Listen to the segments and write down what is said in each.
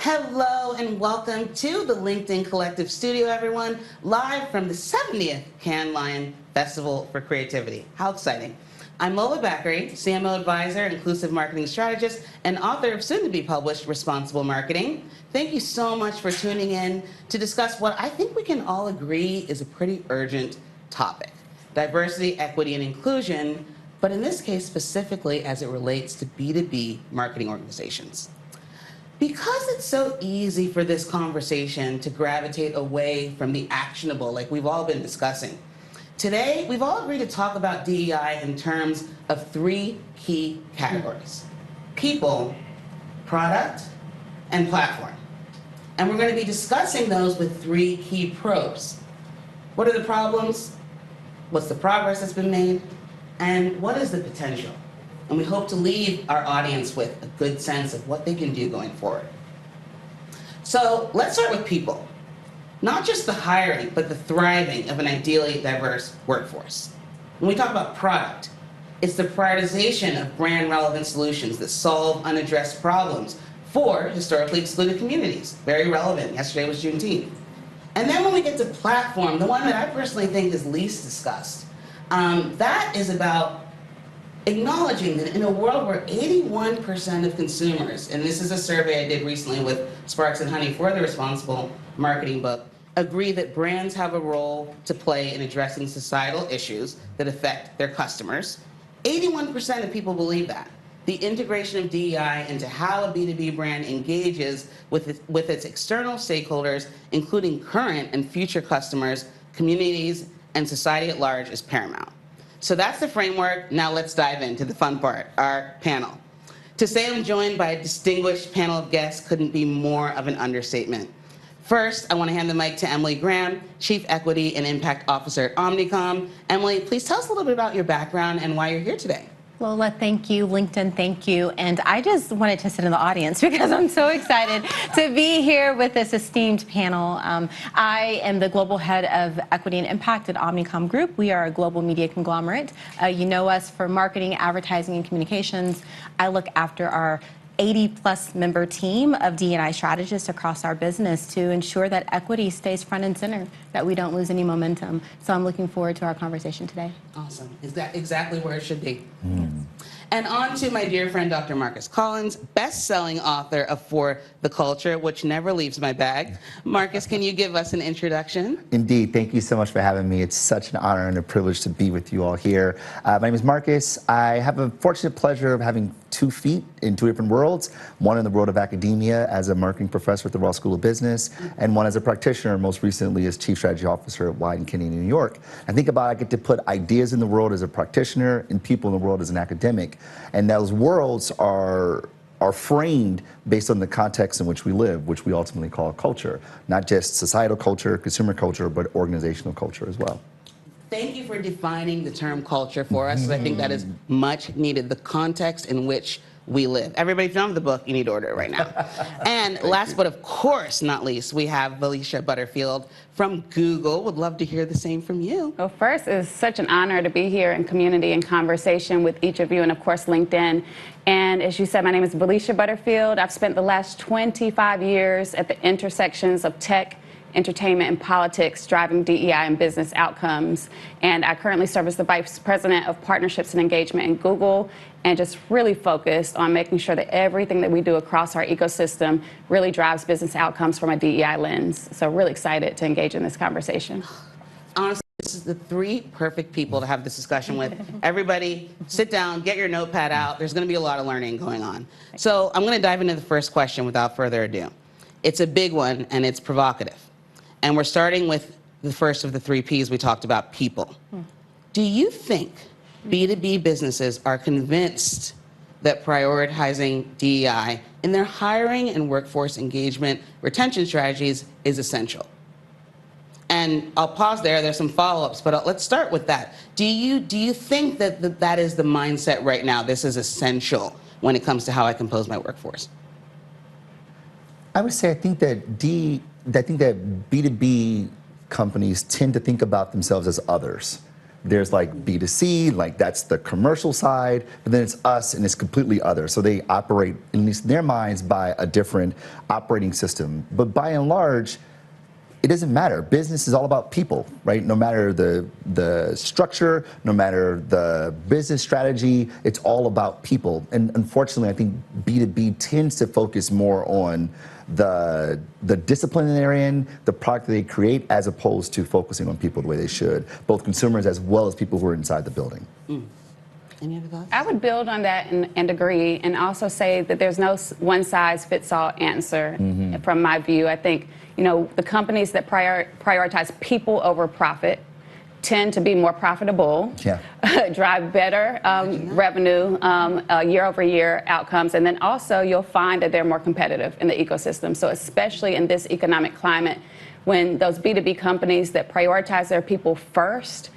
Hello and welcome to the LinkedIn Collective Studio, everyone, live from the 70th Cannes Lion Festival for Creativity. How exciting. I'm Lola, CMO Advisor, Inclusive Marketing Strategist, and author of soon-to-be-published Responsible Marketing. Thank you so much for tuning in to discuss what I think we can all agree is a pretty urgent topic: diversity, equity, and inclusion, but in this case specifically as it relates to B2B marketing organizations. Because it's so easy for this conversation to gravitate away from the actionable, like we've all been discussing, today we've all agreed to talk about DEI in terms of three key categories: people, product, and platform. And we're going to be discussing those with three key probes. What are the problems? What's the progress that's been made? And what is the potential? And we hope to leave our audience with a good sense of what they can do going forward. So let's start with people. Not just the hiring, but the thriving of an ideally diverse workforce. When we talk about product, it's the prioritization of brand relevant solutions that solve unaddressed problems for historically excluded communities. Very relevant. Yesterday was Juneteenth. And then when we get to platform, the one that I personally think is least discussed, that is about acknowledging that in a world where 81% of consumers, and this is a survey I did recently with Sparks and Honey for the Responsible Marketing book, agree that brands have a role to play in addressing societal issues that affect their customers. 81% of people believe that. The integration of DEI into how a B2B brand engages with its external stakeholders, including current and future customers, communities, and society at large, is paramount. So that's the framework. Now let's dive into the fun part, our panel. To say I'm joined by a distinguished panel of guests couldn't be more of an understatement. First, I want to hand the mic to Emily Graham, Chief Equity and Impact Officer at Omnicom. Emily, please tell us a little bit about your background and why you're here today. Lola, thank you. LinkedIn, thank you. And I just wanted to sit in the audience because I'm so excited to be here with this esteemed panel. I am the Global Head of Equity and Impact at Omnicom Group. We are a global media conglomerate. You know us for marketing, advertising, and communications. I look after our 80-plus member team of D&I strategists across our business to ensure that equity stays front and center, that we don't lose any momentum. So I'm looking forward to our conversation today. Awesome. Is that exactly where it should be? And on to my dear friend, Dr. Marcus Collins, best-selling author of For the Culture, which never leaves my bag. Marcus, can you give us an introduction? Indeed. Thank you so much for having me. It's such an honor and a privilege to be with you all here. My name is Marcus. I have a fortunate pleasure of having 2 feet in 2 different worlds, one in the world of academia as a marketing professor at the Ross School of Business, and one as a practitioner, most recently as Chief Strategy Officer at Wieden Kinney, New York. I think about I get to put ideas in the world as a practitioner and people in the world as an academic. And those worlds are framed based on the context in which we live, which we ultimately call culture, not just societal culture, consumer culture, but organizational culture as well. Thank you for defining the term culture for us. I think that is much needed, the context in which we live. Everybody, if you don't have the book, you need to order it right now. And last but of course not least, we have Valeisha Butterfield from Google. Would love to hear the same from you. Well, first, it's such an honor to be here in community and conversation with each of you, and of course LinkedIn. And as you said, my name is Valeisha Butterfield. I've spent the last 25 years at the intersections of tech, entertainment, and politics, driving DEI and business outcomes. And I currently serve as the Vice President of Partnerships and Engagement in Google, and just really focused on making sure that everything that we do across our ecosystem really drives business outcomes from a DEI lens. So really excited to engage in this conversation. Honestly, this is the 3 perfect people to have this discussion with. Everybody, sit down, get your notepad out. There's going to be a lot of learning going on. So I'm going to dive into the first question without further ado. It's a big one, and it's provocative. And we're starting with the first of the 3 Ps we talked about, people. Do you think B2B businesses are convinced that prioritizing DEI in their hiring and workforce engagement retention strategies is essential? And I'll pause there. There's some follow-ups, but let's start with that. Do you think that that is the mindset right now? This is essential when it comes to how I compose my workforce? I would say I think that B2B companies tend to think about themselves as others. There's like B2C, like that's the commercial side, but then it's us and it's completely other. So they operate, at least in their minds, by a different operating system. But by and large, it doesn't matter. Business is all about people, right? No matter the structure, no matter the business strategy, it's all about people. And unfortunately, I think B2B tends to focus more on the discipline they're in, the product that they create, as opposed to focusing on people the way they should, both consumers as well as people who are inside the building. Any other thoughts? I would build on that and agree, and also say that there's no one-size-fits-all answer from my view. I think, the companies that prioritize people over profit tend to be more profitable, drive better revenue, year-over-year outcomes, and then also you'll find that they're more competitive in the ecosystem. So especially in this economic climate, when those B2B companies that prioritize their people first,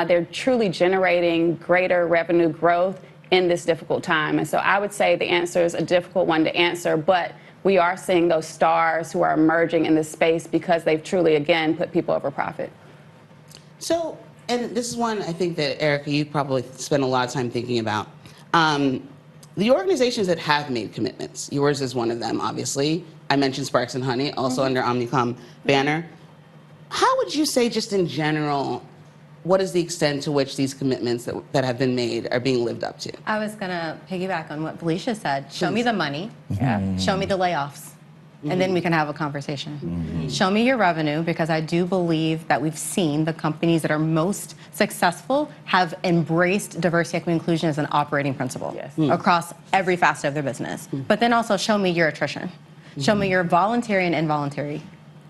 they're truly generating greater revenue growth in this difficult time. And so I would say the answer is a difficult one to answer, but we are seeing those stars who are emerging in this space because they've truly, again, put people over profit. So, and this is one I think that, Erica, you probably spend a lot of time thinking about. The organizations that have made commitments, yours is one of them, obviously. I mentioned Sparks and Honey, also under Omnicom banner. How would you say, just in general, what is the extent to which these commitments that have been made are being lived up to? I was going to piggyback on what Valeisha said. Show me the money. Show me the layoffs. And then we can have a conversation. Show me your revenue, because I do believe that we've seen the companies that are most successful have embraced diversity, equity, inclusion as an operating principle across every facet of their business. But then also show me your attrition. Show me your voluntary and involuntary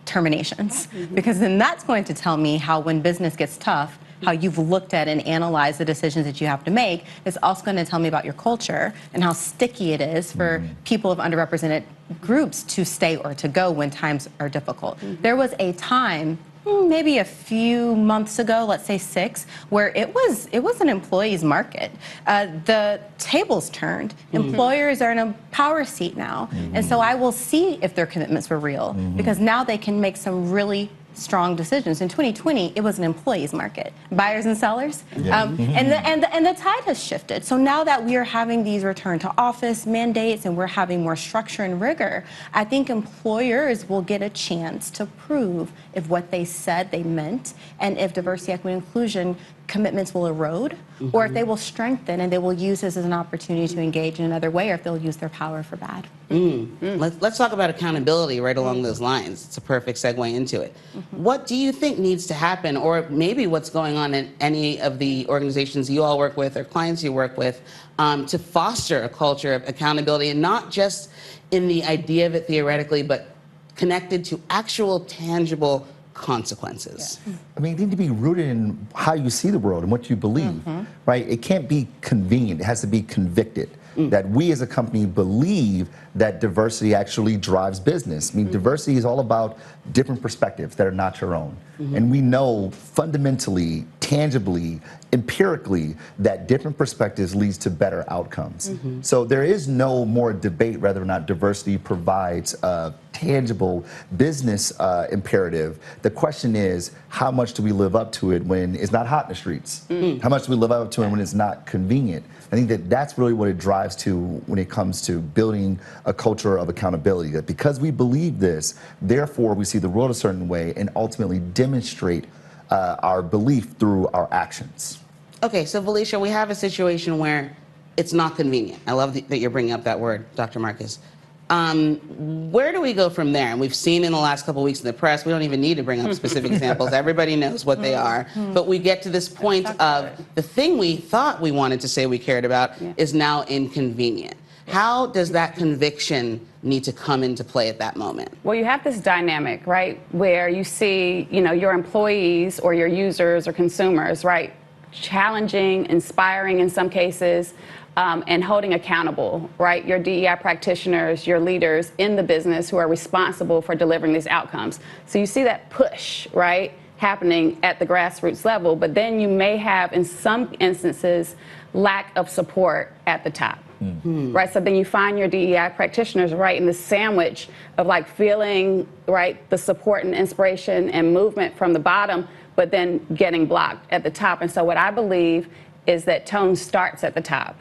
terminations, because then that's going to tell me how, when business gets tough, how you've looked at and analyzed the decisions that you have to make. It's also going to tell me about your culture and how sticky it is for people of underrepresented groups to stay or to go when times are difficult. There was a time, maybe a few months ago, let's say 6, where it was an employee's market. The tables turned. Employers are in a power seat now. And so I will see if their commitments were real, because now they can make some really strong decisions. In 2020, it was an employee's market, buyers and sellers, and the tide has shifted. So now that we are having these return to office mandates and we're having more structure and rigor, I think employers will get a chance to prove if what they said they meant, and if diversity, equity, and inclusion commitments will erode, or if they will strengthen and they will use this as an opportunity to engage in another way, or if they'll use their power for bad. Let's talk about accountability right along those lines. It's a perfect segue into it. What do you think needs to happen, or maybe what's going on in any of the organizations you all work with or clients you work with, to foster a culture of accountability, and not just in the idea of it theoretically, but connected to actual tangible consequences? I mean, it needs to be rooted in how you see the world and what you believe, right? It can't be convenient. It has to be convicted. That we as a company believe that diversity actually drives business. I mean, diversity is all about different perspectives that are not your own. And we know fundamentally, tangibly, empirically, that different perspectives leads to better outcomes. So there is no more debate whether or not diversity provides a tangible business imperative. The question is, how much do we live up to it when it's not hot in the streets? How much do we live up to it when it's not convenient? I think that that's really what it drives to when it comes to building a culture of accountability. That because we believe this, therefore we see the world a certain way and ultimately demonstrate our belief through our actions. Okay, so Valeisha, we have a situation where it's not convenient. I love that you're bringing up that word, Dr. Marcus. Where do we go from there? And we've seen in the last couple of weeks in the press, we don't even need to bring up specific examples. Everybody knows what they are. But we get to this point of the thing we thought we wanted to say we cared about is now inconvenient. How does that conviction need to come into play at that moment? Well, you have this dynamic, right, where you see, your employees or your users or consumers, right, challenging, inspiring in some cases, and holding accountable, right, your DEI practitioners, your leaders in the business who are responsible for delivering these outcomes. So you see that push, right, happening at the grassroots level, but then you may have, in some instances, lack of support at the top. Right, so then you find your DEI practitioners right in the sandwich of like feeling, right, the support and inspiration and movement from the bottom, but then getting blocked at the top. And so what I believe is that tone starts at the top,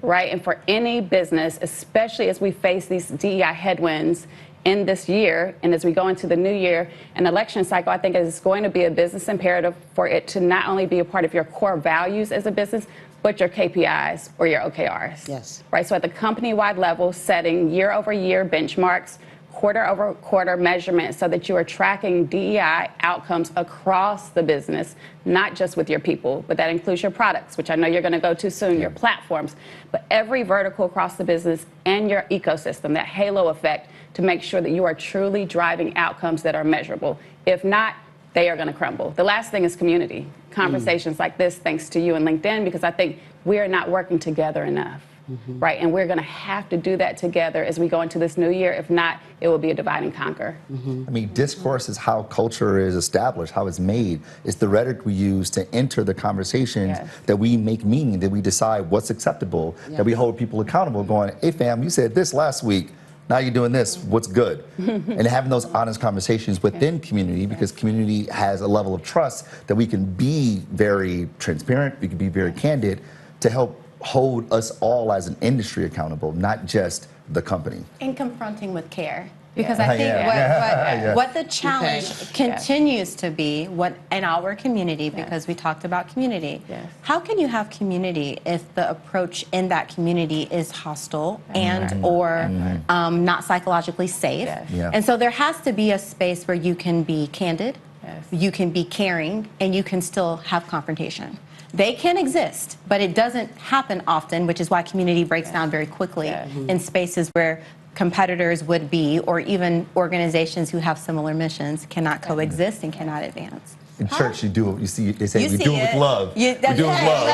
right? And for any business, especially as we face these DEI headwinds in this year, and as we go into the new year and election cycle, I think it's going to be a business imperative for it to not only be a part of your core values as a business, but your KPIs or your OKRs. Yes. Right, so at the company-wide level, setting year-over-year benchmarks, quarter-over-quarter measurement so that you are tracking DEI outcomes across the business, not just with your people, but that includes your products, which I know you're going to go to soon, your platforms, but every vertical across the business and your ecosystem, that halo effect, to make sure that you are truly driving outcomes that are measurable. If not, they are going to crumble. The last thing is community. Conversations like this, thanks to you and LinkedIn, because I think we are not working together enough. Right, and we're going to have to do that together as we go into this new year. If not, it will be a divide and conquer. I mean, discourse is how culture is established, how it's made. It's the rhetoric we use to enter the conversations that we make meaning, that we decide what's acceptable, that we hold people accountable, going, hey fam, you said this last week, now you're doing this, what's good? And having those honest conversations within community, because community has a level of trust that we can be very transparent, we can be very candid to help hold us all as an industry accountable, not just the company. And confronting with care. Because I think what the challenge continues to be, what in our community, because we talked about community, how can you have community if the approach in that community is hostile and or not psychologically safe? And so there has to be a space where you can be candid, you can be caring, and you can still have confrontation. They can exist, but it doesn't happen often, which is why community breaks down very quickly in spaces where competitors would be, or even organizations who have similar missions cannot coexist and cannot advance. In church, you do it. You see, they say we see do it with love. We do it with love.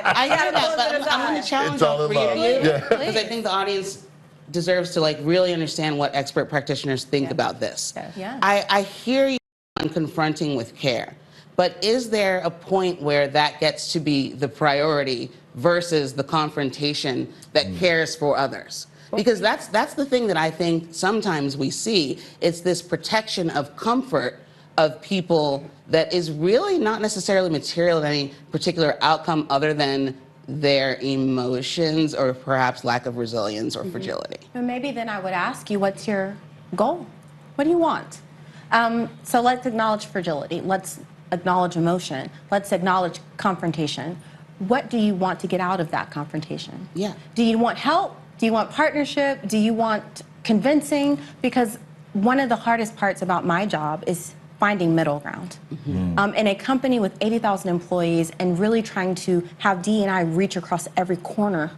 I hear that, but I'm going to challenge all three of you because I think the audience deserves to really understand what expert practitioners think about this. I hear you on confronting with care. But is there a point where that gets to be the priority versus the confrontation that cares for others? Because that's the thing that I think sometimes we see. It's this protection of comfort of people that is really not necessarily material to any particular outcome other than their emotions or perhaps lack of resilience or fragility. But maybe then I would ask you, what's your goal? What do you want? So let's acknowledge fragility. Let's acknowledge emotion. Let's acknowledge confrontation. What do you want to get out of that confrontation? Do you want help? Do you want partnership? Do you want convincing? Because one of the hardest parts about my job is finding middle ground. In a company with 80,000 employees and really trying to have DEI reach across every corner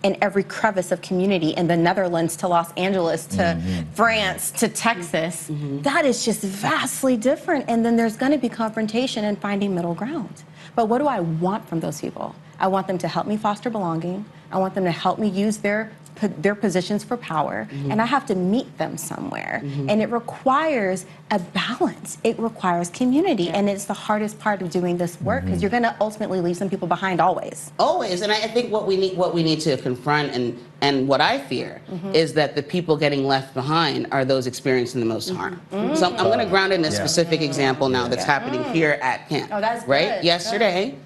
in every crevice of community, in the Netherlands to Los Angeles to France to Texas, that is just vastly different. And then there's going to be confrontation and finding middle ground. But what do I want from those people? I want them to help me foster belonging. I want them to help me use their positions for power, and I have to meet them somewhere. And it requires a balance. It requires community, and it's the hardest part of doing this work because you're going to ultimately leave some people behind always. Always, and I think what we need to confront and what I fear is that the people getting left behind are those experiencing the most harm. So I'm going to ground it in a specific example now that's happening here at camp. Oh, that's right. Good. Yesterday,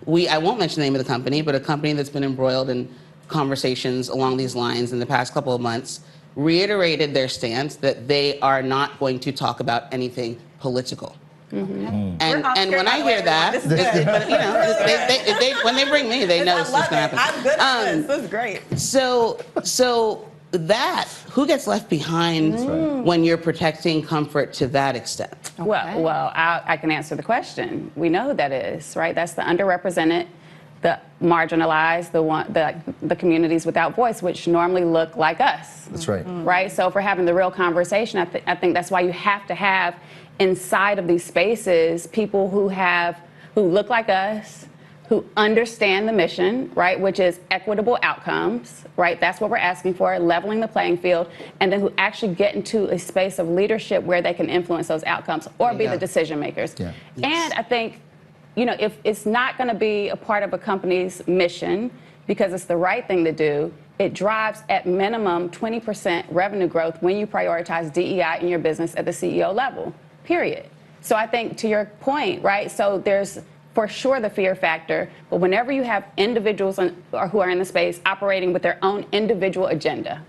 I won't mention the name of the company, but a company that's been embroiled in conversations along these lines in the past couple of months reiterated their stance that they are not going to talk about anything political. And when I hear that, but, you know, when they bring me, they know this is going to happen. I'm good at this. This is great. So that, who gets left behind when you're protecting comfort to that extent? Well, I can answer the question. We know who that is, right? That's the underrepresented, the marginalized, the communities without voice, which normally look like us. That's right. Right? So if we're having the real conversation, I think that's why you have to have inside of these spaces people who look like us, who understand the mission, right, which is equitable outcomes, right? That's what we're asking for, leveling the playing field, and then who actually get into a space of leadership where they can influence those outcomes or be the decision makers. And I think, you know, if it's not going to be a part of a company's mission because it's the right thing to do, it drives at minimum 20% revenue growth when you prioritize DEI in your business at the CEO level, period. So I think to your point, right, so there's for sure the fear factor, but whenever you have individuals who are in the space operating with their own individual agenda,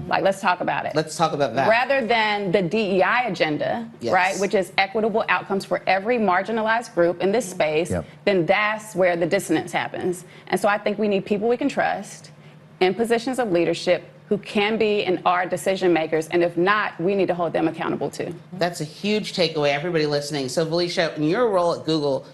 like let's talk about it. Let's talk about that. Rather than the DEI agenda, Yes. right, which is equitable outcomes for every marginalized group in this space, then that's where the dissonance happens. And so I think we need people we can trust in positions of leadership who can be and are decision makers, and if not, we need to hold them accountable too. That's a huge takeaway, everybody listening. So Valeisha, in your role at Google,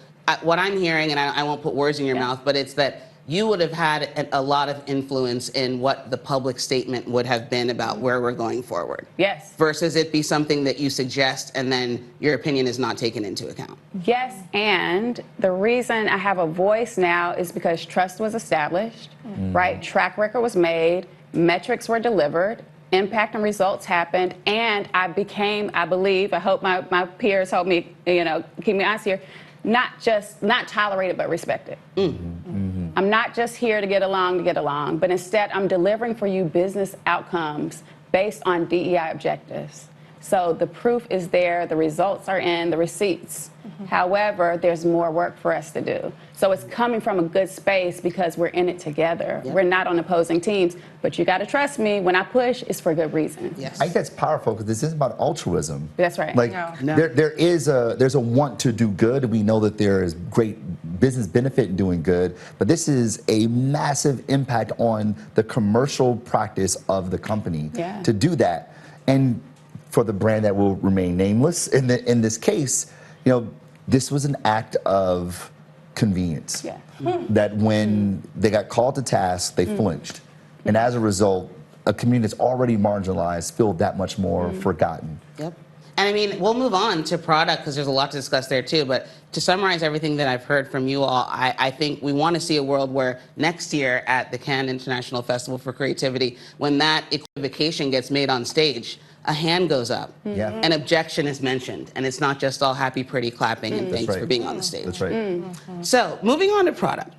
what I'm hearing, and I won't put words in your mouth, but it's that you would have had a lot of influence in what the public statement would have been about where we're going forward. Yes. Versus it be something that you suggest and then your opinion is not taken into account. Yes, and the reason I have a voice now is because trust was established, right? Track record was made, metrics were delivered, impact and results happened, and I became, I believe, I hope my peers help me, keep me honest here, not tolerated but respected. I'm not just here to get along, but instead I'm delivering for you business outcomes based on DEI objectives. So the proof is there, the results are in, the receipts. However, there's more work for us to do. So it's coming from a good space because we're in it together. We're not on opposing teams, but you got to trust me, when I push, it's for good reason. Yes. I think that's powerful because this isn't about altruism. That's right. Like No. there's a want to do good. We know that there is great business benefit in doing good, but this is a massive impact on the commercial practice of the company to do that. And for the brand that will remain nameless in this case, this was an act of convenience. That when they got called to task, they flinched. And as a result, a community that's already marginalized feel that much more forgotten. Yep. And I mean, we'll move on to product because there's a lot to discuss there too. But to summarize everything that I've heard from you all, I think we want to see a world where next year at the Cannes International Festival for Creativity, when that equivocation gets made on stage, a hand goes up, an objection is mentioned, and it's not just all happy, pretty clapping and thanks for being on the stage. That's right. So moving on to product.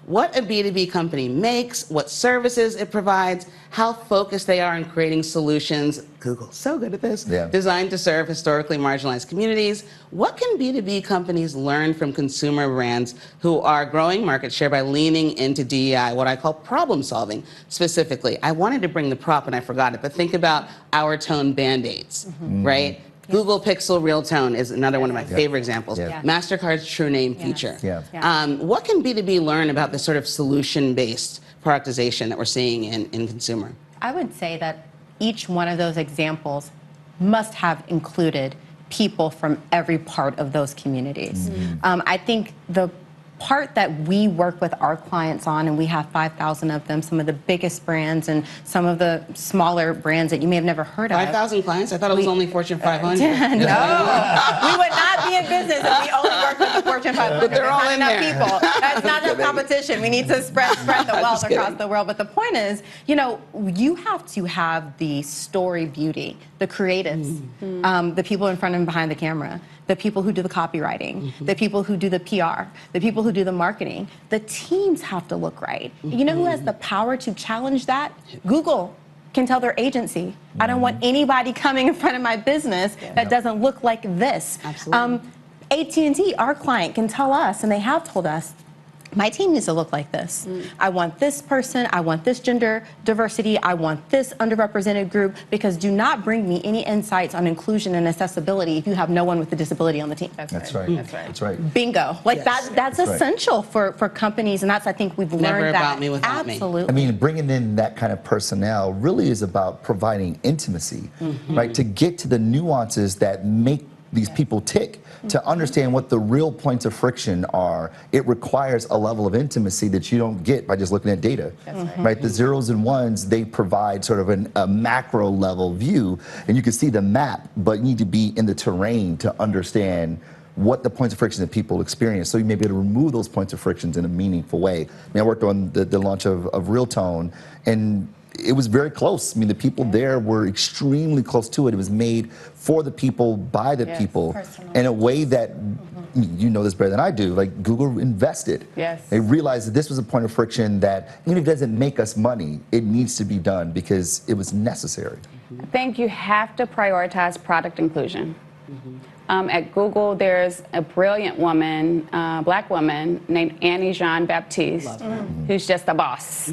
What a B2B company makes, what services it provides, how focused they are on creating solutions, Google's so good at this, designed to serve historically marginalized communities. What can B2B companies learn from consumer brands who are growing market share by leaning into DEI, what I call problem solving specifically? I wanted to bring the prop and I forgot it, but think about Our Tone Band-Aids, right? Google Pixel Real Tone is another one of my favorite examples. MasterCard's True Name feature. What can B2B learn about this sort of solution-based productization that we're seeing in consumer? I would say that each one of those examples must have included people from every part of those communities. I think the part that we work with our clients on, and we have 5,000 of them, some of the biggest brands and some of the smaller brands that you may have never heard of. 5,000 clients? I thought it was only Fortune 500. No, we would not be in business if we only worked with the Fortune 500. But they're all in not there. enough people. That's not enough competition. We need to spread the wealth across the world. But the point is, you have to have the story beauty, the creatives, the people in front and behind the camera, the people who do the copywriting, the people who do the PR, the people who do the marketing. The teams have to look right. You know who has the power to challenge that? Google can tell their agency, I don't want anybody coming in front of my business that doesn't look like this. Absolutely. AT&T, our client, can tell us, and they have told us, my team needs to look like this. I want this person, I want this gender diversity, I want this underrepresented group, because do not bring me any insights on inclusion and accessibility if you have no one with a disability on the team. That's right. That's right. Bingo. Like that's essential for companies, and that's, I think we've learned Never that. about me without me. Absolutely. I mean, bringing in that kind of personnel really is about providing intimacy, right? To get to the nuances that make these people tick, to understand what the real points of friction are. It requires a level of intimacy that you don't get by just looking at data. Right? The zeros and ones, they provide sort of a macro level view, and you can see the map, but you need to be in the terrain to understand what the points of friction that people experience, so you may be able to remove those points of frictions in a meaningful way. I mean, I worked on the launch of Real Tone, and it was very close. I mean, the people there were extremely close to it. It was made for the people, by the people, in a way that, you know this better than I do, like Google invested. They realized that this was a point of friction that, even if it doesn't make us money, it needs to be done because it was necessary. I think you have to prioritize product inclusion. At Google, there's a brilliant woman, black woman named Annie Jean-Baptiste, who's just a boss.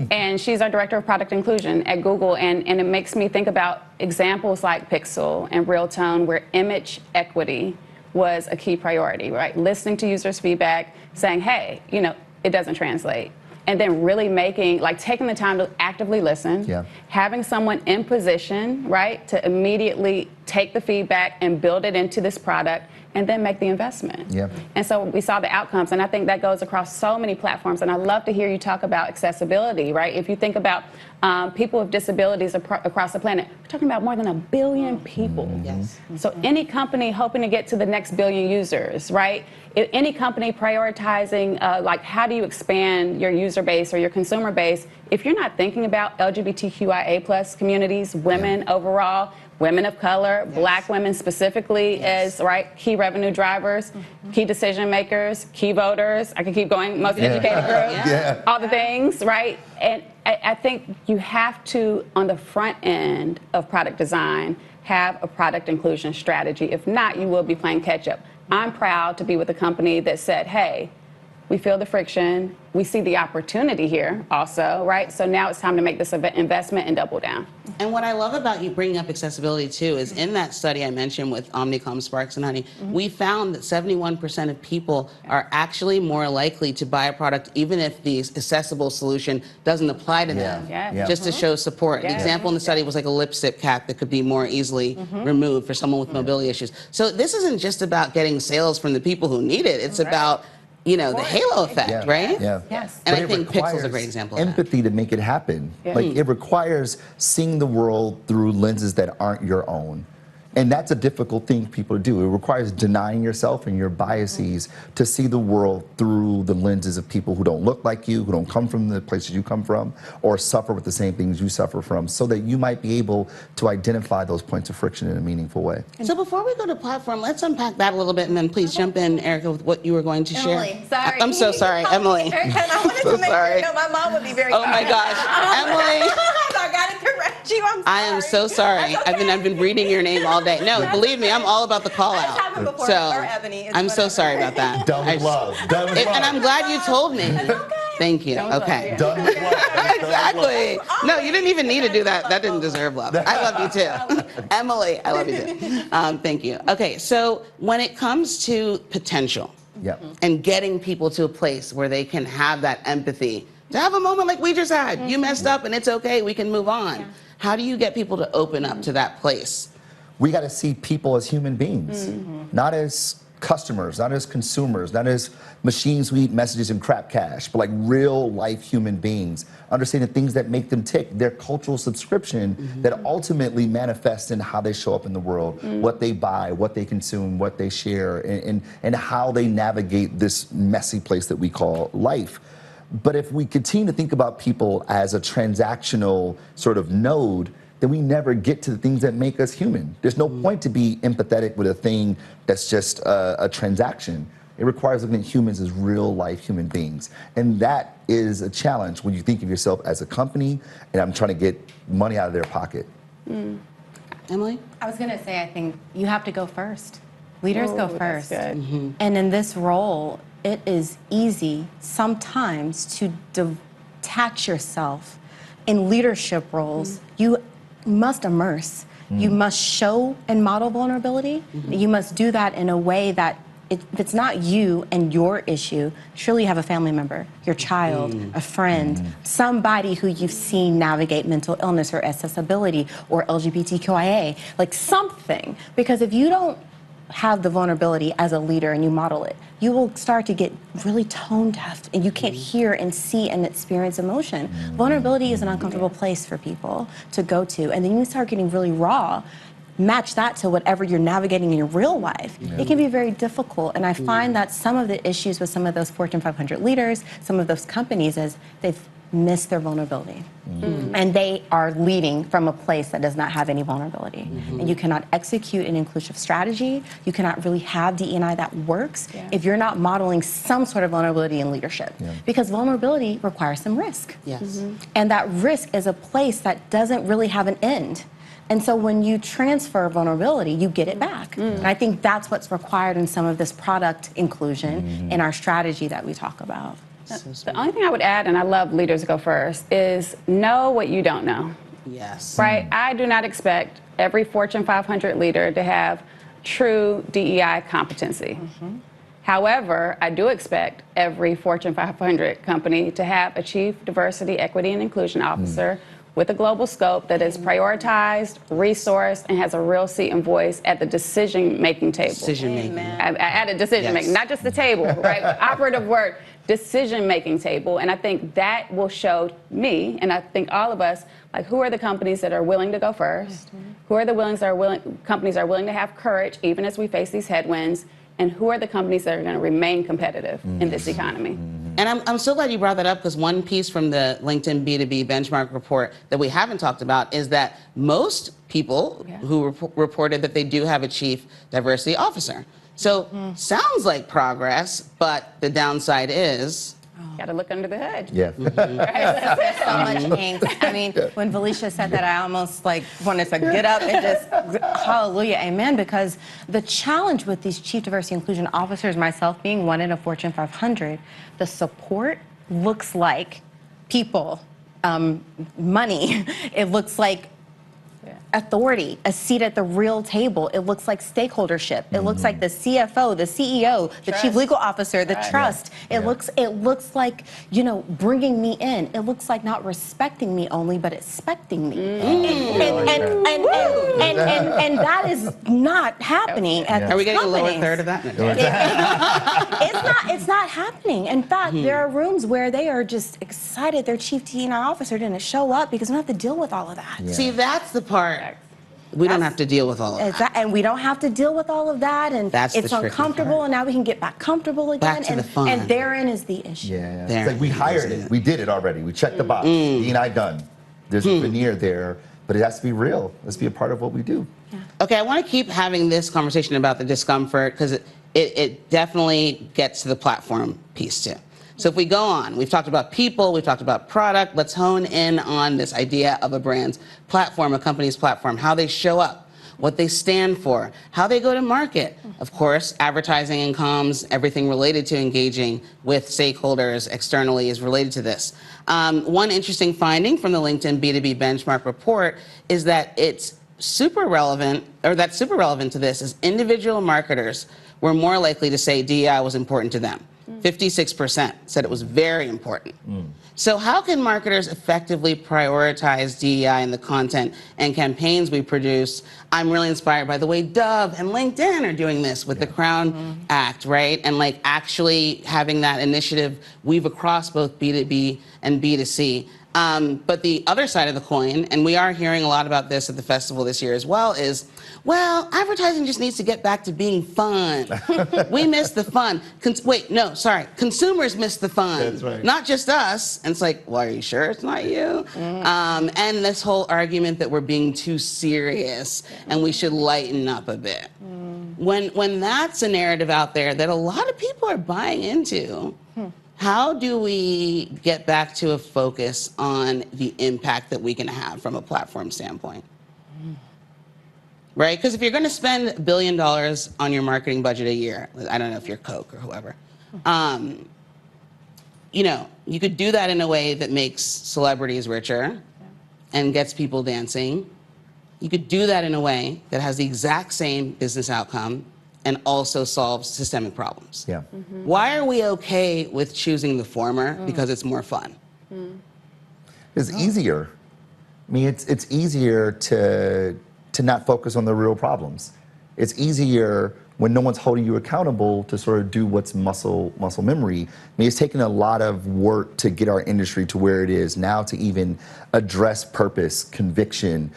And she's our director of product inclusion at Google. And it makes me think about examples like Pixel and Realtone, where image equity was a key priority, right? Listening to users' feedback, saying, hey, you know, it doesn't translate. And then really taking the time to actively listen, having someone in position, right, to immediately take the feedback and build it into this product, and then make the investment. And so we saw the outcomes, and I think that goes across so many platforms. And I love to hear you talk about accessibility, right? If you think about people with disabilities across the planet, we're talking about more than 1 billion people. So any company hoping to get to the next billion users, right? Any company prioritizing, like, how do you expand your user base or your consumer base, if you're not thinking about LGBTQIA+ communities, women overall, women of color, black women specifically as key revenue drivers, key decision makers, key voters, I could keep going, most educated group, all the things, right? And I think you have to, on the front end of product design, have a product inclusion strategy. If not, you will be playing catch up. I'm proud to be with a company that said, hey, we feel the friction, we see the opportunity here also, right? So now it's time to make this investment and double down. And what I love about you bringing up accessibility too is in that study I mentioned with Omnicom, Sparks and Honey, we found that 71% of people are actually more likely to buy a product even if the accessible solution doesn't apply to them, just to show support. The example in the study was like a lipstick cap that could be more easily removed for someone with mobility issues. So this isn't just about getting sales from the people who need it, it's about the halo effect, right? Yes. And But I think Pixel's a great example of that. empathy to make it happen. Like, it requires seeing the world through lenses that aren't your own. And that's a difficult thing for people to do. It requires denying yourself and your biases to see the world through the lenses of people who don't look like you, who don't come from the places you come from, or suffer with the same things you suffer from, so that you might be able to identify those points of friction in a meaningful way. So before we go to platform, let's unpack that a little bit, and then please jump in, Erica, with what you were going to share. Emily, sorry. I'm so sorry, Emily. Erica, I wanted to make sure, no, my mom would be very Oh my gosh, Emily. I gotta correct you. I'm sorry. I am so sorry. That's okay. I've been reading your name all day. No, believe me, I'm all about the call That's out. happened before, So or Ebony. It's I'm so whatever. sorry about that. Done with love. Done with love. And I'm glad you told me. Thank you. Okay. Done with love. Exactly. No, you didn't even need to do that. That didn't deserve love. I love you too. Emily, I love you too. Thank you. Okay, so when it comes to potential and getting people to a place where they can have that empathy, to have a moment like we just had, you messed up and it's okay, we can move on. How do you get people to open up to that place? We got to see people as human beings, not as customers, not as consumers, not as machines who eat messages and crap cash, but like real life human beings, understanding things that make them tick, their cultural subscription that ultimately manifests in how they show up in the world, what they buy, what they consume, what they share, and how they navigate this messy place that we call life. But if we continue to think about people as a transactional sort of node, then we never get to the things that make us human. There's no point to be empathetic with a thing that's just a transaction. It requires looking at humans as real life human beings. And that is a challenge when you think of yourself as a company and I'm trying to get money out of their pocket. Emily? I was going to say, I think you have to go first. Leaders go first. That's good. And in this role, it is easy sometimes to detach yourself in leadership roles. You must immerse. You must show and model vulnerability. You must do that in a way that if it's not you and your issue, surely you have a family member, your child, a friend, somebody who you've seen navigate mental illness or accessibility or LGBTQIA, like something. Because if you don't have the vulnerability as a leader and you model it, you will start to get really tone deaf and you can't hear and see and experience emotion. Vulnerability is an uncomfortable place for people to go to, and then you start getting really raw. Match that to whatever you're navigating in your real life. It can be very difficult, and I find that some of the issues with some of those Fortune 500 leaders, some of those companies, is they've missed their vulnerability. And they are leading from a place that does not have any vulnerability. And you cannot execute an inclusive strategy. You cannot really have DE&I that works if you're not modeling some sort of vulnerability in leadership. Because vulnerability requires some risk. Yes. And that risk is a place that doesn't really have an end. And so when you transfer vulnerability, you get it back. And I think that's what's required in some of this product inclusion in our strategy that we talk about. The only thing I would add, and I love leaders go first, is know what you don't know. Yes. Right? I do not expect every Fortune 500 leader to have true DEI competency. However, I do expect every Fortune 500 company to have a chief diversity, equity, and inclusion officer with a global scope that is prioritized, resourced, and has a real seat and voice at the decision-making table. Decision-making. I added decision-making, not just the table, right? Operative word, decision-making table. And I think that will show me, and I think all of us, like, who are the companies that are willing to go first? Who are the companies that are willing to have courage, even as we face these headwinds? And who are the companies that are going to remain competitive in this economy? And I'm so glad you brought that up, because one piece from the LinkedIn B2B benchmark report that we haven't talked about is that most people who reported that they do have a chief diversity officer. So sounds like progress, but the downside is... Got to look under the hood. Yeah. There's so much angst. I mean, when Valeisha said that, I almost like wanted to get up and just hallelujah, amen, because the challenge with these chief diversity inclusion officers, myself being one in a Fortune 500, the support looks like people, money. It looks like authority, a seat at the real table. It looks like stakeholdership. It looks like the CFO, the CEO, the chief legal officer, the trust. It looks like, you know, bringing me in. It looks like not respecting me only, but expecting me. And that is not happening at this Are we getting companies. a lower third of that? It's not happening. In fact, there are rooms where they are just excited their chief DEI officer didn't show up because we don't have to deal with all of that. See, that's the part we don't have to deal with all of that. And we don't have to deal with all of that, and That's the it's tricky uncomfortable, part. and now we can get back comfortable again. Back to and, the fun. and therein is the issue. Yeah. There. It's like we hired it. We did it already. We checked the box. D&I done. There's a veneer there, but it has to be real. Let's be a part of what we do. Okay, I want to keep having this conversation about the discomfort, because it definitely gets to the platform piece too. So if we go on, we've talked about people, we've talked about product. Let's hone in on this idea of a brand's platform, a company's platform, how they show up, what they stand for, how they go to market. Of course, advertising and comms, everything related to engaging with stakeholders externally is related to this. One interesting finding from the LinkedIn B2B benchmark report is that that's super relevant to this is individual marketers were more likely to say DEI was important to them. 56% said it was very important. So how can marketers effectively prioritize DEI in the content and campaigns we produce? I'm really inspired by the way Dove and LinkedIn are doing this with the Crown Act, right? And like actually having that initiative weave across both B2B and B2C. But the other side of the coin, and we are hearing a lot about this at the festival this year as well, is, well, advertising just needs to get back to being fun. We miss the fun. Consumers miss the fun. That's right. Not just us. And it's like, well, are you sure it's not you? And this whole argument that we're being too serious and we should lighten up a bit. When that's a narrative out there that a lot of people are buying into, how do we get back to a focus on the impact that we can have from a platform standpoint? Right? Because if you're going to spend $1 billion on your marketing budget a year, I don't know if you're Coke or whoever, you know, you could do that in a way that makes celebrities richer and gets people dancing. You could do that in a way that has the exact same business outcome and also solves systemic problems. Yeah. Why are we okay with choosing the former? Because it's more fun. It's easier. I mean, it's easier to not focus on the real problems. It's easier when no one's holding you accountable to sort of do what's muscle memory. I mean, it's taken a lot of work to get our industry to where it is now, to even address purpose, conviction,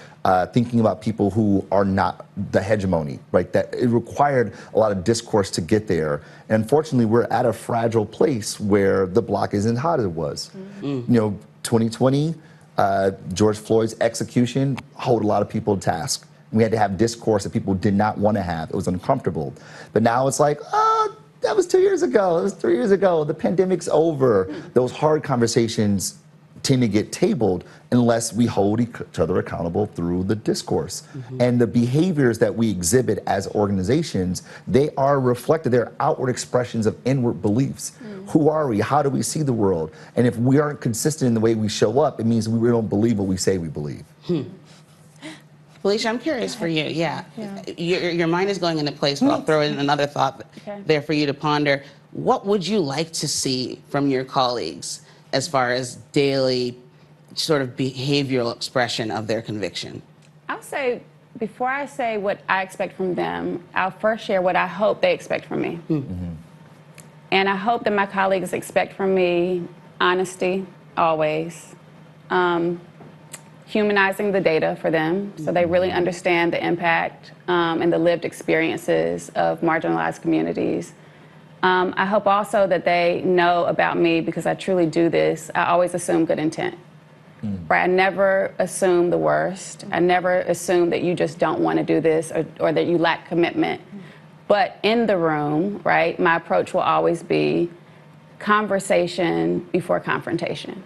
thinking about people who are not the hegemony, right? That it required a lot of discourse to get there. And unfortunately, we're at a fragile place where the block isn't hot as it was. You know, 2020, George Floyd's execution hold a lot of people to task. We had to have discourse that people did not want to have. It was uncomfortable. But now it's like, oh, that was 2 years ago. It was 3 years ago. The pandemic's over. Those hard conversations tend to get tabled unless we hold each other accountable through the discourse. And the behaviors that we exhibit as organizations, they are reflected, they're outward expressions of inward beliefs. Who are we? How do we see the world? And if we aren't consistent in the way we show up, it means we really don't believe what we say we believe. Valeisha, I'm curious for you. Yeah. Your mind is going into place, but I'll throw in another thought there for you to ponder. What would you like to see from your colleagues as far as daily sort of behavioral expression of their conviction? I'll say, before I say what I expect from them, I'll first share what I hope they expect from me. And I hope that my colleagues expect from me honesty, always. Humanizing the data for them so they really understand the impact and the lived experiences of marginalized communities. I hope also that they know about me, because I truly do this. I always assume good intent. Right? I never assume the worst. I never assume that you just don't want to do this or that you lack commitment. But in the room, right, my approach will always be conversation before confrontation.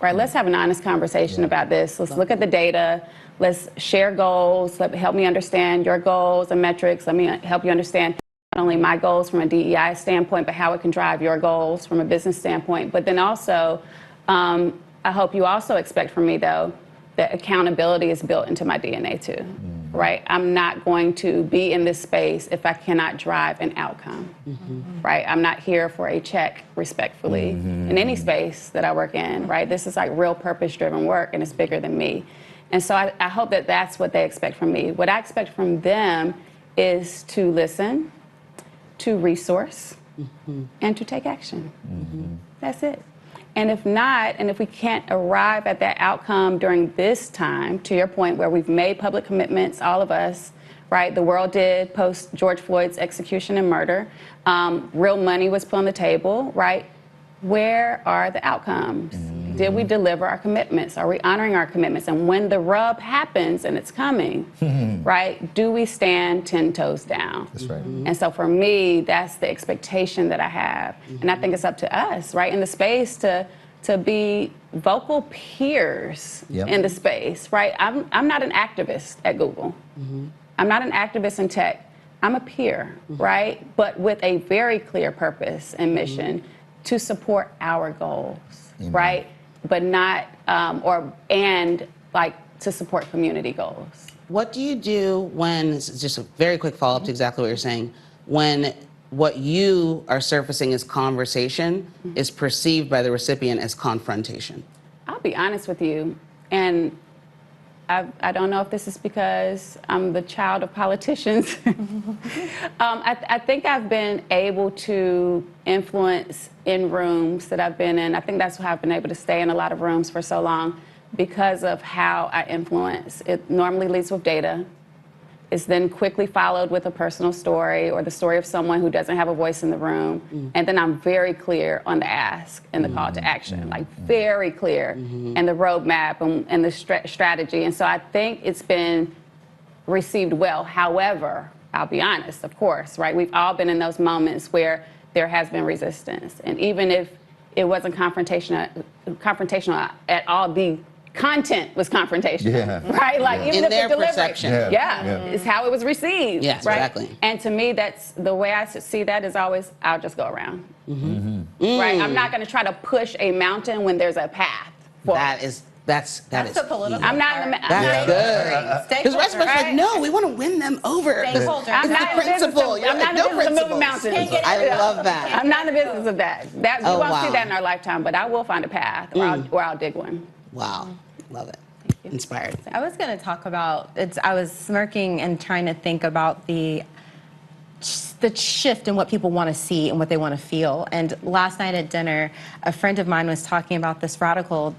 Right? Let's have an honest conversation about this. Let's look at the data. Let's share goals. Help me understand your goals and metrics. Let me help you understand not only my goals from a DEI standpoint, but how it can drive your goals from a business standpoint. But then also, I hope you also expect from me, though, that accountability is built into my DNA, too. Right? I'm not going to be in this space if I cannot drive an outcome. Right? I'm not here for a check, respectfully, in any space that I work in. Right? This is like real purpose-driven work, and it's bigger than me. And so I hope that that's what they expect from me. What I expect from them is to listen, to resource, and to take action. That's it. And if not, and if we can't arrive at that outcome during this time, to your point, where we've made public commitments, all of us, right? The world did post George Floyd's execution and murder. Real money was put on the table, right? Where are the outcomes? Did we deliver our commitments? Are we honoring our commitments? And when the rub happens, and it's coming, right, do we stand 10 toes down? That's right. And so for me, that's the expectation that I have. And I think it's up to us, right, in the space to be vocal peers in the space, right? I'm not an activist at Google. I'm not an activist in tech. I'm a peer, right? But with a very clear purpose and mission to support our goals, right? But not, to support community goals. What do you do when, this is just a very quick follow-up to exactly what you're saying, when what you are surfacing as conversation is perceived by the recipient as confrontation? I'll be honest with you, and I don't know if this is because I'm the child of politicians. I think I've been able to influence in rooms that I've been in. I think that's why I've been able to stay in a lot of rooms for so long, because of how I influence. It normally leads with data. It's then quickly followed with a personal story or the story of someone who doesn't have a voice in the room. And then I'm very clear on the ask and the call to action, like very clear, and the roadmap and the strategy. And so I think it's been received well. However, I'll be honest, of course, right? We've all been in those moments where there has been resistance. And even if it wasn't confrontational at all, the content was confrontational, right? Like even in if their the delivery, perception, it's how it was received. Yes, right? exactly. And to me, that's the way I see that is always, I'll just go around. Right? I'm not going to try to push a mountain when there's a path. That's a political I'm not in the. That's good. Because the rest of us are like, no, we want to win them over. Stakeholder. I'm not in the business principle. of, I'm not in the business of moving mountains. I love that. I'm not in the business of that. We Oh, won't wow. see that in our lifetime, but I will find a path, or I'll dig one. Wow. Love it. Inspired. I was going to talk about, I was smirking and trying to think about the shift in what people want to see and what they want to feel. And last night at dinner, a friend of mine was talking about this radical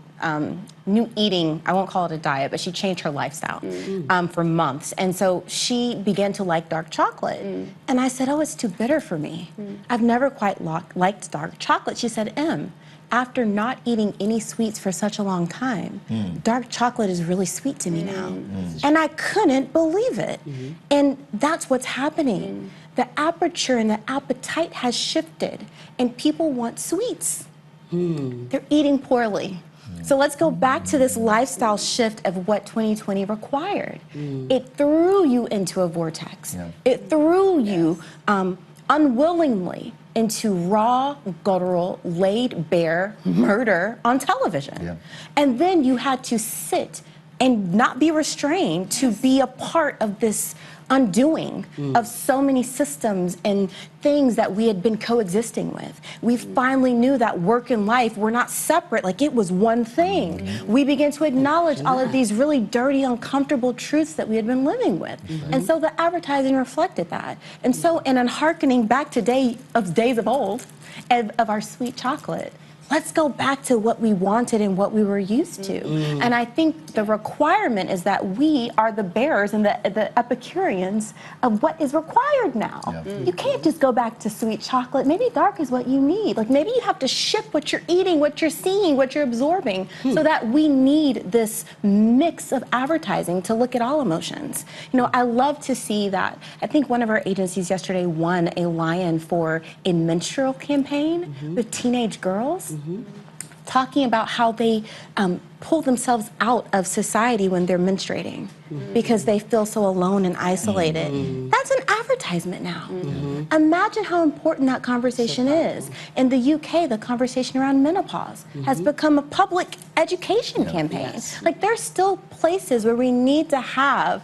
new eating, I won't call it a diet, but she changed her lifestyle for months. And so she began to like dark chocolate. And I said, oh, it's too bitter for me. I've never quite liked dark chocolate. She said, after not eating any sweets for such a long time, dark chocolate is really sweet to me now. And I couldn't believe it. And that's what's happening. The aperture and the appetite has shifted, and people want sweets. They're eating poorly. So let's go back to this lifestyle shift of what 2020 required. It threw you into a vortex. It threw you unwillingly into raw, guttural, laid bare murder on television. And then you had to sit and not be restrained to be a part of this undoing of so many systems and things that we had been coexisting with. We finally knew that work and life were not separate, like it was one thing. We began to acknowledge all of these really dirty, uncomfortable truths that we had been living with. And so the advertising reflected that. And so, in hearkening back to days of old, of our sweet chocolate, let's go back to what we wanted and what we were used to. And I think the requirement is that we are the bearers and the Epicureans of what is required now. You can't just go back to sweet chocolate. Maybe dark is what you need. Like maybe you have to shift what you're eating, what you're seeing, what you're absorbing, so that we need this mix of advertising to look at all emotions. You know, I love to see that. I think one of our agencies yesterday won a Lion for a menstrual campaign with teenage girls. Talking about how they pull themselves out of society when they're menstruating because they feel so alone and isolated. That's an advertisement now. Imagine how important that conversation is. In the UK, the conversation around menopause has become a public education campaign. Like there's still places where we need to have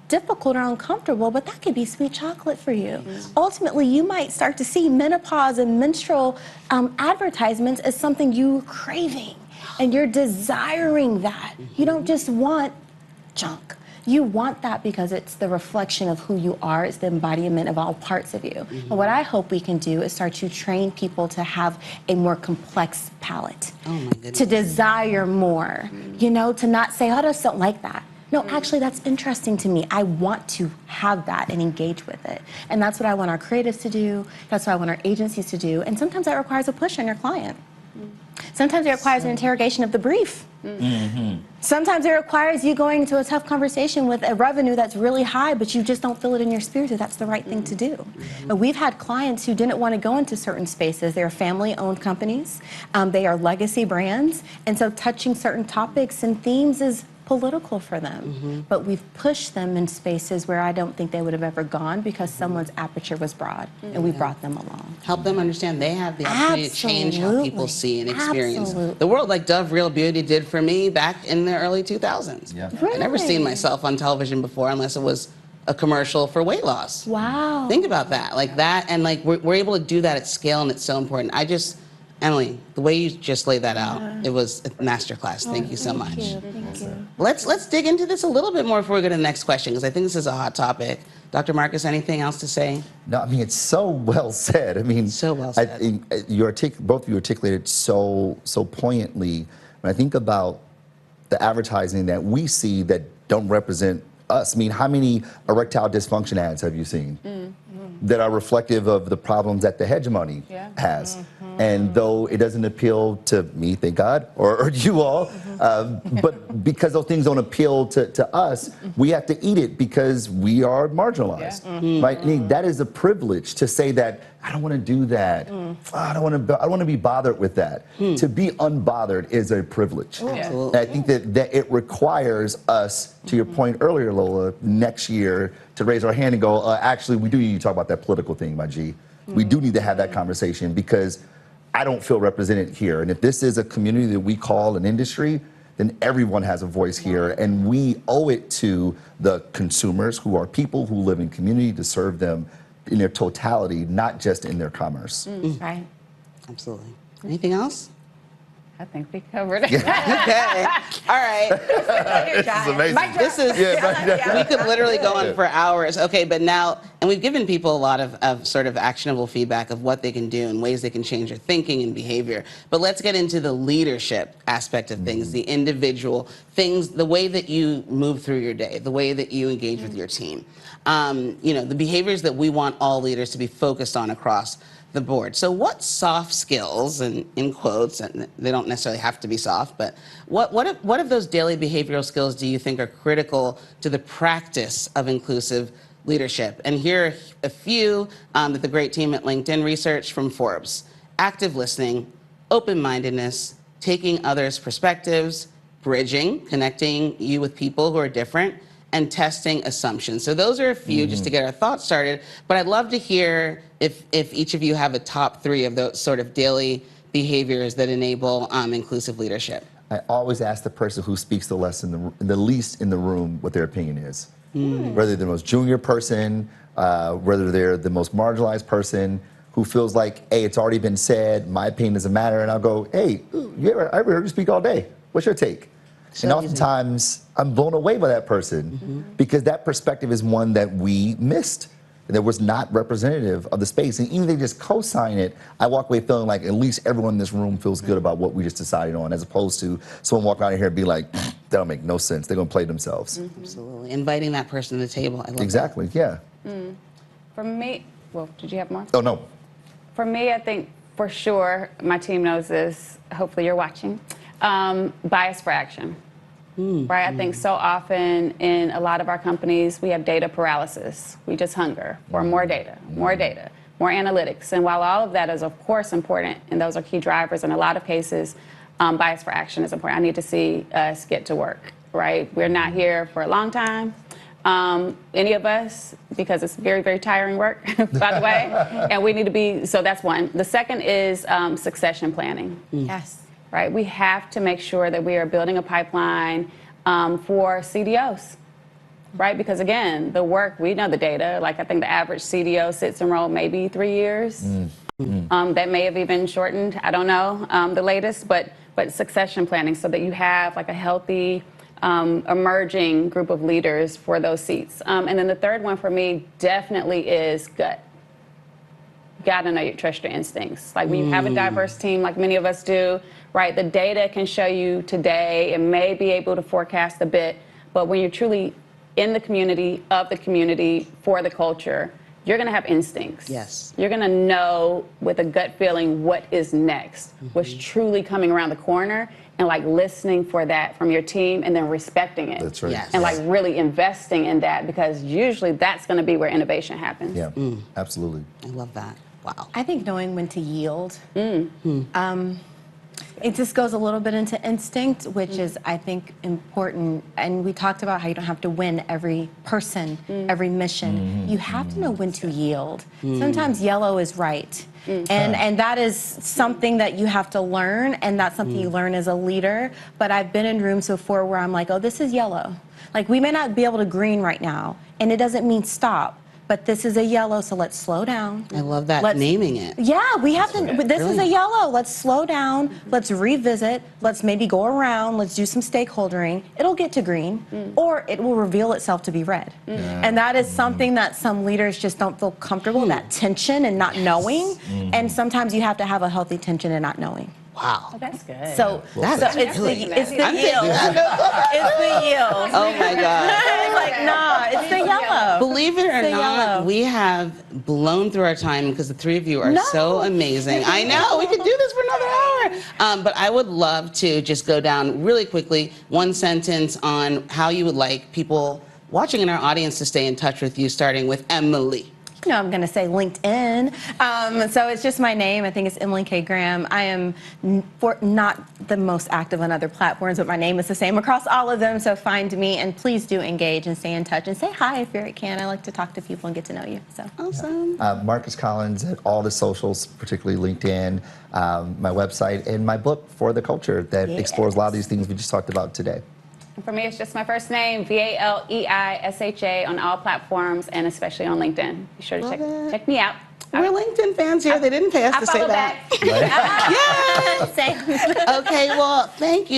difficult or uncomfortable, but that could be sweet chocolate for you. Ultimately, you might start to see menopause and menstrual advertisements as something you're craving, and you're desiring that. You don't just want junk. You want that because it's the reflection of who you are. It's the embodiment of all parts of you. And what I hope we can do is start to train people to have a more complex palate, to desire more, you know, to not say, oh, I just don't like that. No, actually, that's interesting to me. I want to have that and engage with it. And that's what I want our creatives to do. That's what I want our agencies to do. And sometimes that requires a push on your client. Sometimes it requires an interrogation of the brief. Sometimes it requires you going into a tough conversation with a revenue that's really high, but you just don't feel it in your spirit that that's the right thing to do. But we've had clients who didn't want to go into certain spaces. They're family-owned companies. They are legacy brands. And so touching certain topics and themes is political for them, but we've pushed them in spaces where I don't think they would have ever gone because someone's aperture was broad, and we brought them along. Help them understand they have the opportunity to change how people see and experience the world, like Dove Real Beauty did for me back in the early 2000s. I never seen myself on television before unless it was a commercial for weight loss. Wow. Think about that, like that, and like we're able to do that at scale, and it's so important. Emily, the way you just laid that out, it was a masterclass. Thank you so much. Thank you. Let's dig into this a little bit more before we go to the next question, because I think this is a hot topic. Dr. Marcus, anything else to say? No, I mean, it's so well said. I mean, so well said. Both of you articulated so poignantly. When I think about the advertising that we see that don't represent us, I mean, how many erectile dysfunction ads have you seen that are reflective of the problems that the hegemony has? And though it doesn't appeal to me, thank God, or you all, but because those things don't appeal to us, we have to eat it because we are marginalized, right? I mean, that is a privilege to say that I don't want to do that. I don't want to be bothered with that. To be unbothered is a privilege. And I think that it requires us, to your point earlier, Lola, next year to raise our hand and go, actually, we do need to talk about that political thing, my G. We do need to have that conversation because I don't feel represented here. And if this is a community that we call an industry, then everyone has a voice here. And we owe it to the consumers, who are people who live in community, to serve them in their totality, not just in their commerce. Right. Absolutely. Anything else? I think we covered it. Okay. All right. This is amazing. This is, we could literally go on for hours. Okay, but now, and we've given people a lot of sort of actionable feedback of what they can do and ways they can change their thinking and behavior. But let's get into the leadership aspect of things, the individual things, the way that you move through your day, the way that you engage with your team. You know, the behaviors that we want all leaders to be focused on across the board. So what soft skills, and in quotes, and they don't necessarily have to be soft, but what of those daily behavioral skills do you think are critical to the practice of inclusive leadership? And here are a few that the great team at LinkedIn researched from Forbes: active listening, open-mindedness, taking others' perspectives, bridging, connecting you with people who are different, and testing assumptions. So those are a few just to get our thoughts started. But I'd love to hear if each of you have a top 3 of those sort of daily behaviors that enable inclusive leadership. I always ask the person who speaks the least in the room what their opinion is. Whether they're the most junior person, whether they're the most marginalized person who feels like, hey, it's already been said, my opinion doesn't matter, and I'll go, hey, I ever heard you speak all day. What's your take? And oftentimes, I'm blown away by that person because that perspective is one that we missed, that was not representative of the space. And even if they just co-sign it, I walk away feeling like at least everyone in this room feels good about what we just decided on, as opposed to someone walking out of here and be like, that'll make no sense. They're going to play themselves. Absolutely. Inviting that person to the table. I love Exactly, that. yeah. For me, well, did you have more? Oh, no. For me, I think for sure, my team knows this, hopefully you're watching, bias for action. Right, I think so often in a lot of our companies, we have data paralysis. We just hunger for more data, more analytics. And while all of that is, of course, important, and those are key drivers in a lot of cases, bias for action is important. I need to see us get to work, right? We're not here for a long time, any of us, because it's very, very tiring work, by the way, and we need to be, so that's one. The second is succession planning. Yes. Right, we have to make sure that we are building a pipeline for CDOs, right? Because again, the work, we know the data, like I think the average CDO sits enrolled maybe 3 years. That may have even shortened, I don't know, the latest, but succession planning so that you have like a healthy, emerging group of leaders for those seats. And then the third one for me definitely is gut. Gotta know, trust your instincts. Like when you have a diverse team, like many of us do, right? The data can show you today and may be able to forecast a bit, but when you're truly in the community, of the community, for the culture, you're gonna have instincts. Yes. You're gonna know with a gut feeling what is next, what's truly coming around the corner, and like listening for that from your team and then respecting it. That's right. Yes. And like really investing in that, because usually that's gonna be where innovation happens. Yeah, absolutely. I love that. Wow. I think knowing when to yield. It just goes a little bit into instinct, which is, I think, important. And we talked about how you don't have to win every person, every mission. You have to know when to yield. Sometimes yellow is right. And that is something that you have to learn, and that's something you learn as a leader. But I've been in rooms before where I'm like, oh, this is yellow. Like, we may not be able to green right now, and it doesn't mean stop. But this is a yellow, so let's slow down. I love that, naming it. Yeah, we have to, but this is a Brilliant. yellow. Let's slow down. Let's revisit. Let's maybe go around. Let's do some stakeholdering. It'll get to green, or it will reveal itself to be red. And that is something that some leaders just don't feel comfortable, that tension and not knowing. And sometimes you have to have a healthy tension and not knowing. Wow. Oh, that's good. So, That's it's the really- yield. I'm taking that. It's the yield. Oh my God. It's like, nah, it's the yellow. Believe it or The not, yellow. we have blown through our time because the three of you are No. so amazing. I know, we could do this for another hour. But I would love to just go down really quickly, one sentence on how you would like people watching in our audience to stay in touch with you, starting with Emily. You know, I'm going to say LinkedIn. So it's just my name. I think it's Emily K. Graham. I am not the most active on other platforms, but my name is the same across all of them. So find me, and please do engage and stay in touch and say hi if you can. I like to talk to people and get to know you. So Awesome. Marcus Collins at all the socials, particularly LinkedIn, my website, and my book, For the Culture, that explores a lot of these things we just talked about today. For me, it's just my first name, Valeisha, on all platforms, and especially on LinkedIn. Be sure to check me out. We're LinkedIn fans here. They didn't pay us I to say follow that. back. Okay, well, thank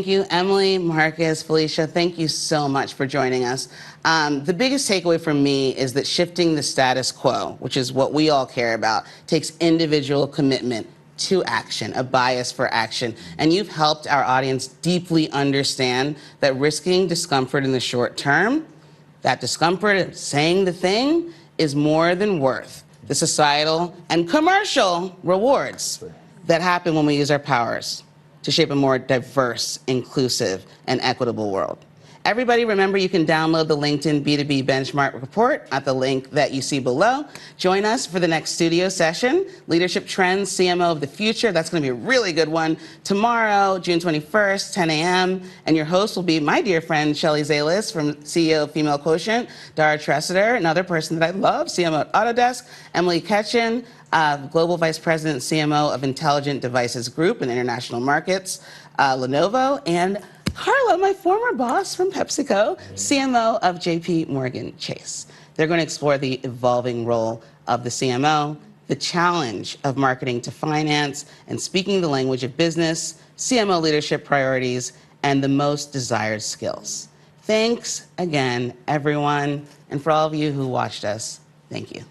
you, Emily, Marcus, Valeisha. Thank you so much for joining us. The biggest takeaway from me is that shifting the status quo, which is what we all care about, takes individual commitment to action, a bias for action. And you've helped our audience deeply understand that risking discomfort in the short term, that discomfort of saying the thing, is more than worth the societal and commercial rewards that happen when we use our powers to shape a more diverse, inclusive, and equitable world. Everybody, remember you can download the LinkedIn B2B Benchmark Report at the link that you see below. Join us for the next studio session, Leadership Trends, CMO of the Future. That's going to be a really good one. Tomorrow, June 21st, 10 a.m. And your host will be my dear friend, Shelly Zalis, from CEO of Female Quotient, Dara Tressiter, another person that I love, CMO at Autodesk, Emily Ketchen, Global Vice President, CMO of Intelligent Devices Group in International Markets, Lenovo, and Carla, my former boss from PepsiCo, CMO of JP Morgan Chase. They're going to explore the evolving role of the CMO, the challenge of marketing to finance and speaking the language of business, CMO leadership priorities, and the most desired skills. Thanks again, everyone. And for all of you who watched us, thank you.